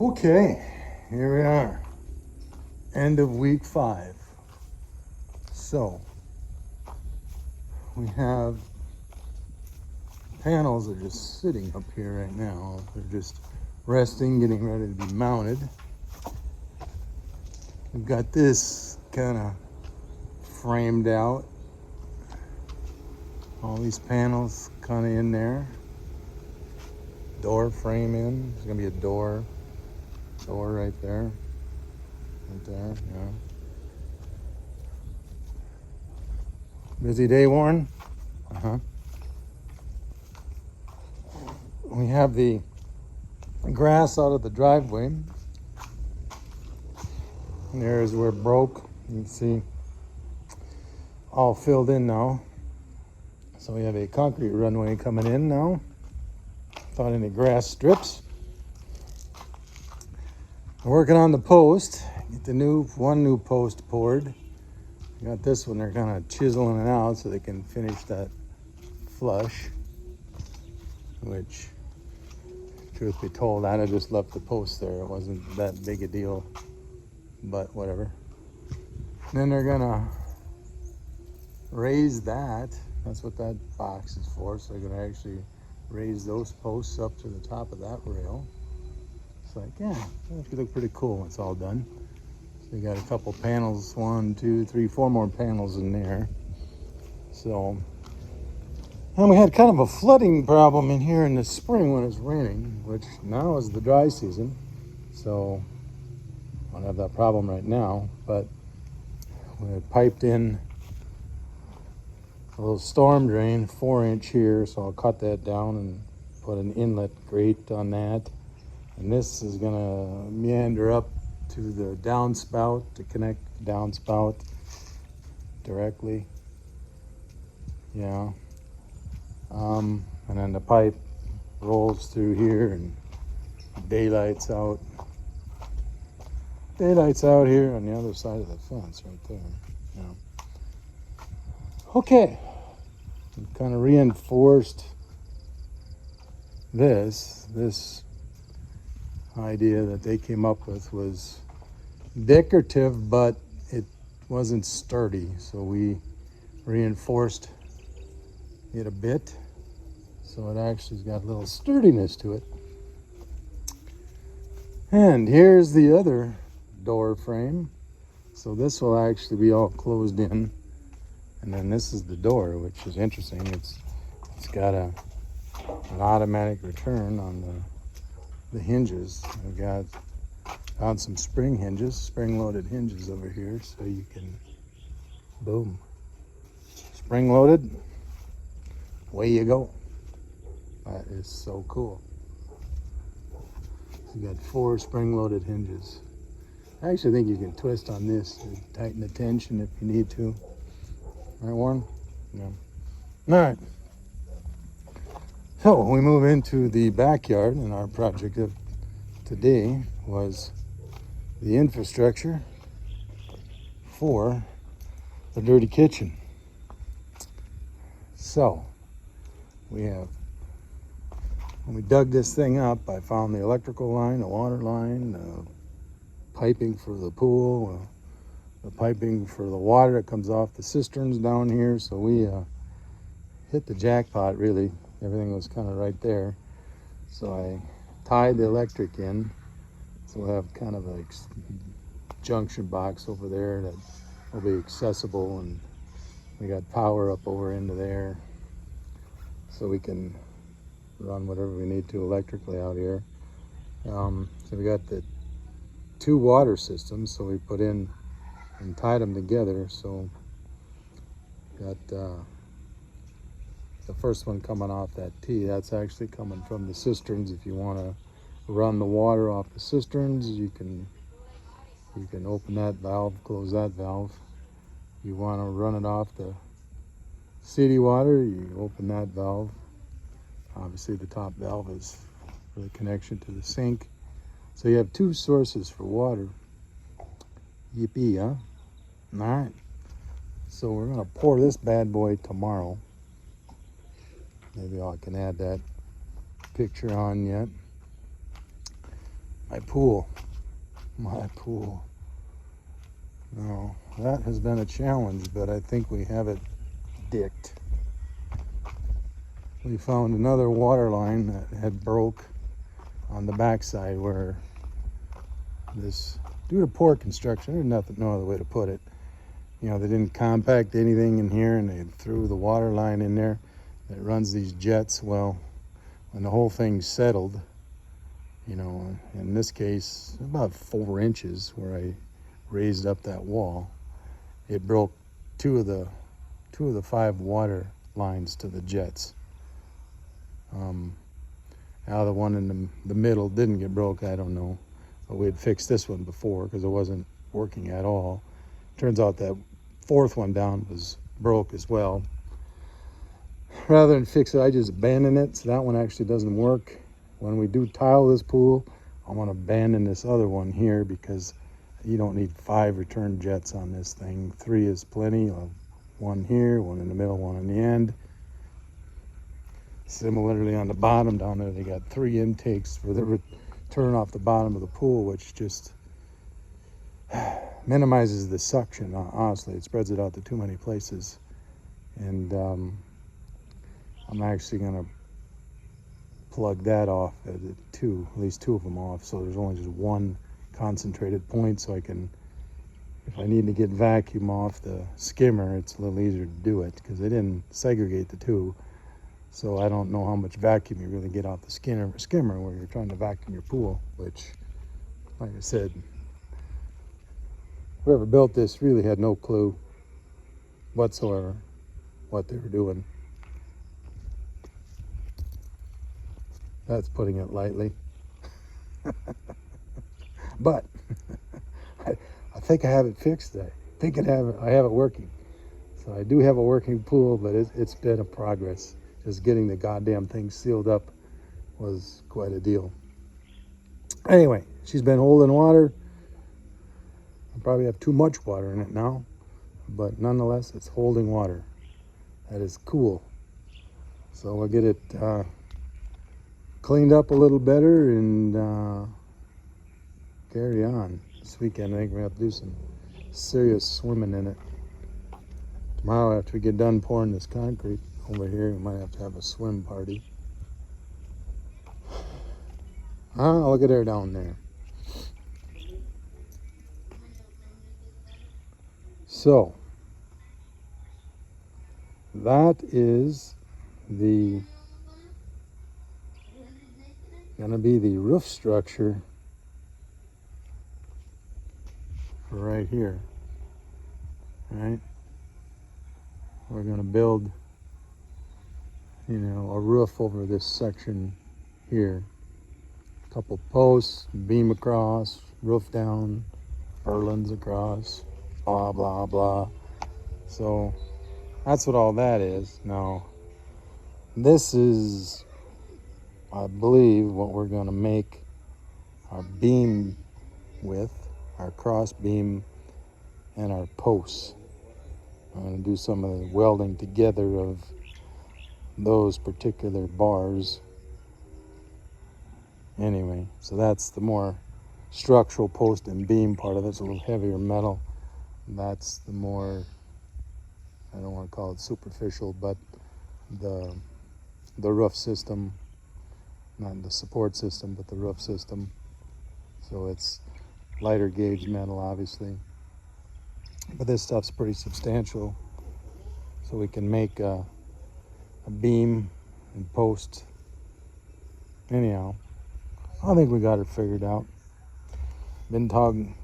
Okay, here we are. End of week 5. So, we have panels that are just sitting up here right now. They're just resting, getting ready to be mounted. We've got this kind of framed out. All these panels kind of in there. Door frame in. There's going to be a door right there. Right there, yeah. Busy day, Warren? Uh-huh. We have the grass out of the driveway. And there's where it broke. You can see all filled in now. So we have a concrete runway coming in now. Without any grass strips. We're working on the post. Get the one new post poured. Got this one, they're kind of chiseling it out so they can finish that flush. Which, truth be told, I'd have just left the post there. It wasn't that big a deal, but whatever. Then they're gonna raise that. That's what that box is for. So they're gonna actually raise those posts up to the top of that rail. It's like, yeah, that could look pretty cool when it's all done. So we got a couple panels, 1, 2, 3, 4 more panels in there. So, and we had kind of a flooding problem in here in the spring when it was raining, which now is the dry season. So, I don't have that problem right now, but we had piped in a little storm drain, 4-inch here, so I'll cut that down and put an inlet grate on that. And this is gonna meander up to the downspout to connect the downspout directly. Yeah. And then the pipe rolls through here and daylight's out. Daylight's out here on the other side of the fence right there. Yeah. Okay. We've kind of reinforced this idea that they came up with was decorative, but it wasn't sturdy. So we reinforced it a bit. So it actually's got a little sturdiness to it. And here's the other door frame. So this will actually be all closed in. And then this is the door, which is interesting. It's got an automatic return on the hinges. I've found some spring hinges, spring-loaded hinges over here, so you can, boom, spring-loaded, away you go. That is so cool. So you got 4 spring-loaded hinges. I actually think you can twist on this to tighten the tension if you need to. Right, Warren? Yeah. All right. So we move into the backyard, and our project of today was the infrastructure for the dirty kitchen. So when we dug this thing up, I found the electrical line, the water line, the piping for the pool, the piping for the water that comes off the cisterns down here. So we hit the jackpot, really. Everything was kind of right there. So I tied the electric in. So we'll have kind of a junction box over there that will be accessible, and we got power up over into there. So we can run whatever we need to electrically out here. So we got the 2 water systems, so we put in and tied them together. So got the first one coming off that T, that's actually coming from the cisterns. If you want to run the water off the cisterns, you can open that valve, close that valve. You want to run it off the city water, you open that valve. Obviously the top valve is for the connection to the sink. So you have 2 sources for water. Yippee, huh? All right. So we're gonna pour this bad boy tomorrow. Maybe I can add that picture on yet. My pool. My pool. No, that has been a challenge, but I think we have it dicked. We found another water line that had broke on the backside where this, due to poor construction, there's nothing, no other way to put it. You know, they didn't compact anything in here and they threw the water line in there that runs these jets. Well, when the whole thing settled, you know, in this case, about 4 inches where I raised up that wall, it broke two of the 5 water lines to the jets. Now the one in the middle didn't get broke, I don't know. But we had fixed this one before because it wasn't working at all. Turns out that 4th one down was broke as well. Rather than fix it, I just abandon it. So that one actually doesn't work. When we do tile this pool, I want to abandon this other one here because you don't need 5 return jets on this thing. 3 is plenty. One here, one in the middle, one in the end. Similarly on the bottom down there, they got 3 intakes for the return off the bottom of the pool, which just minimizes the suction. Honestly, it spreads it out to too many places. And I'm actually going to plug that off at least two of them off, so there's only just one concentrated point, so I can, if I need to get vacuum off the skimmer, it's a little easier to do it because they didn't segregate the two. So I don't know how much vacuum you really get off the skimmer where you're trying to vacuum your pool, which, like I said, whoever built this really had no clue whatsoever what they were doing. That's putting it lightly. But I think I have it fixed. I think I have it working. So I do have a working pool, but it's been a progress. Just getting the goddamn thing sealed up was quite a deal. Anyway, she's been holding water. I probably have too much water in it now, but nonetheless, it's holding water. That is cool. So we'll get it cleaned up a little better and carry on. This weekend, I think we're going to have to do some serious swimming in it. Tomorrow, after we get done pouring this concrete over here, we might have to have a swim party. Oh, look at her down there. So, that is gonna be the roof structure for right here. All right, we're gonna build, you know, a roof over this section here. A couple posts, beam across, roof down, purlins across, blah blah blah. So that's what all that is. Now this is, I believe, what we're going to make our beam with, our cross beam and our posts. I'm going to do some of the welding together of those particular bars. Anyway, so that's the more structural post and beam part of it. It's a little heavier metal. That's the more, I don't want to call it superficial, but the roof system, not the support system, but the roof system. So it's lighter gauge metal, obviously. But this stuff's pretty substantial. So we can make a beam and post. Anyhow, I think we got it figured out.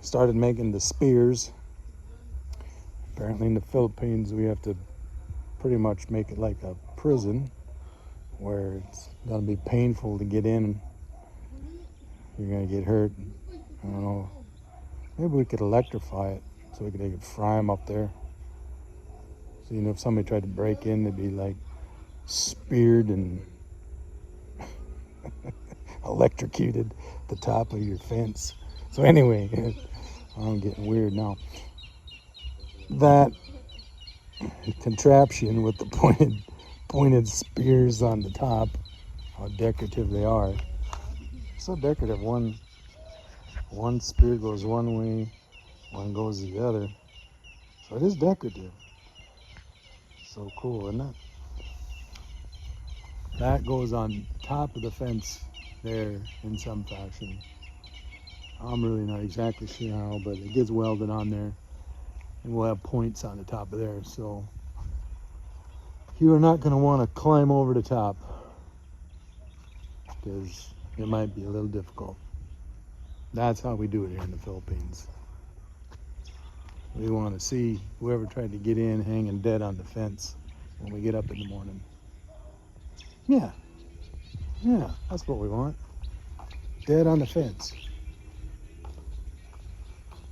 Started making the spears. Apparently in the Philippines, we have to pretty much make it like a prison where it's gonna be painful to get in. You're gonna get hurt. I don't know. Maybe we could electrify it so they could fry them up there. So, you know, if somebody tried to break in, they'd be like speared and electrocuted at the top of your fence. So anyway, I'm getting weird now. That contraption with the pointed spears on the top, how decorative they are. So decorative. One One spear goes one way, one goes the other. So it is decorative. So cool, isn't it? That goes on top of the fence there in some fashion. I'm really not exactly sure how, but it gets welded on there. And we'll have points on the top of there. So you are not going to want to climb over the top, because it might be a little difficult. That's how we do it here in the Philippines. We want to see whoever tried to get in hanging dead on the fence when we get up in the morning. Yeah, that's what we want. Dead on the fence.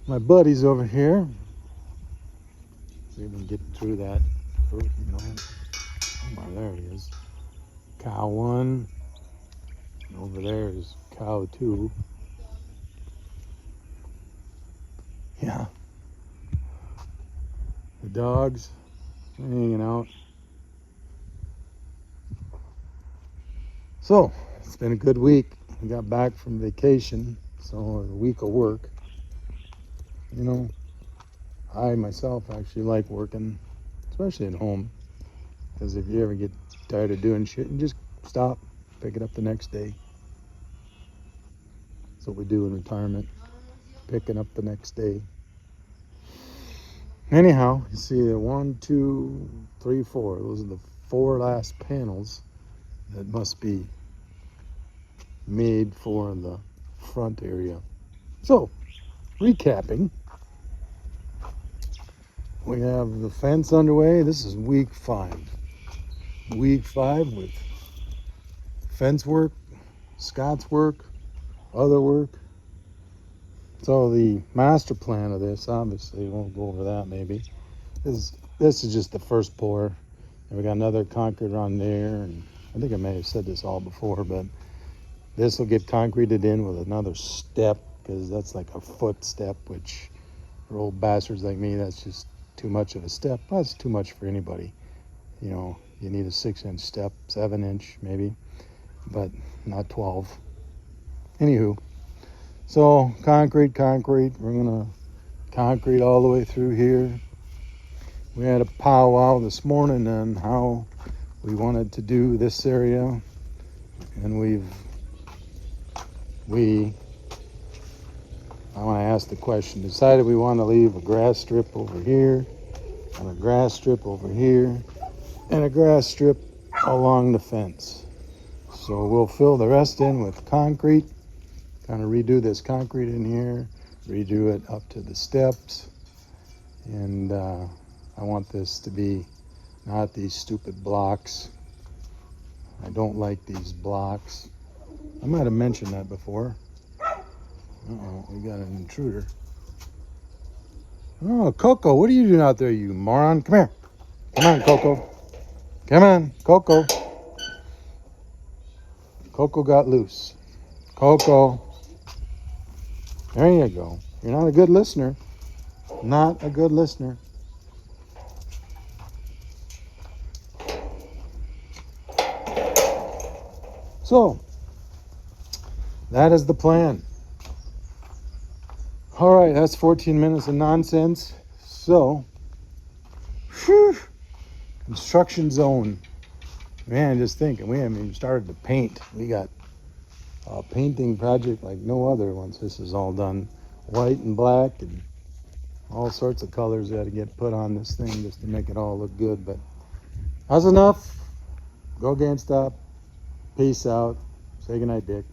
My buddy's over here. See if we can get through that fruit, you know. Oh my, there he is. Cow 1. And over there is cow 2. Yeah. The dogs hanging out. So, it's been a good week. We got back from vacation, so a week of work. You know, I myself actually like working, especially at home, because if you ever get tired of doing shit, you just stop, pick it up the next day. That's what we do in retirement, picking up the next day. Anyhow, you see the 1, 2, 3, 4. Those are the 4 last panels that must be made for the front area. So, recapping, we have the fence underway. This is week 5. Week 5 with fence work, Scott's work, other work. So the master plan of this, obviously, we'll go over that maybe, this is just the first pour. And we got another concrete on there, and I think I may have said this all before, but this will get concreted in with another step, because that's like a foot step, which for old bastards like me, that's just too much of a step. That's too much for anybody. You know, you need a 6-inch step, 7-inch maybe, but not 12. Anywho, so concrete, we're gonna concrete all the way through here. We had a powwow this morning on how we wanted to do this area, and I want to ask the question, decided we want to leave a grass strip over here, and a grass strip over here, and a grass strip along the fence. So we'll fill the rest in with concrete, kind of redo this concrete in here, redo it up to the steps, and I want this to be not these stupid blocks. I don't like these blocks. I might have mentioned that before. Uh-oh, we got an intruder. Oh, Coco, what are you doing out there, you moron? Come here. Come on, Coco. Come on, Coco. Coco got loose. Coco. There you go. You're not a good listener. Not a good listener. So, that is the plan. All right, that's 14 minutes of nonsense. So, construction zone. Man, just thinking, we haven't even started to paint. We got a painting project like no other once this is all done. White and black and all sorts of colors got to get put on this thing just to make it all look good. But that's enough. Go GameStop. Peace out. Say goodnight, Dick.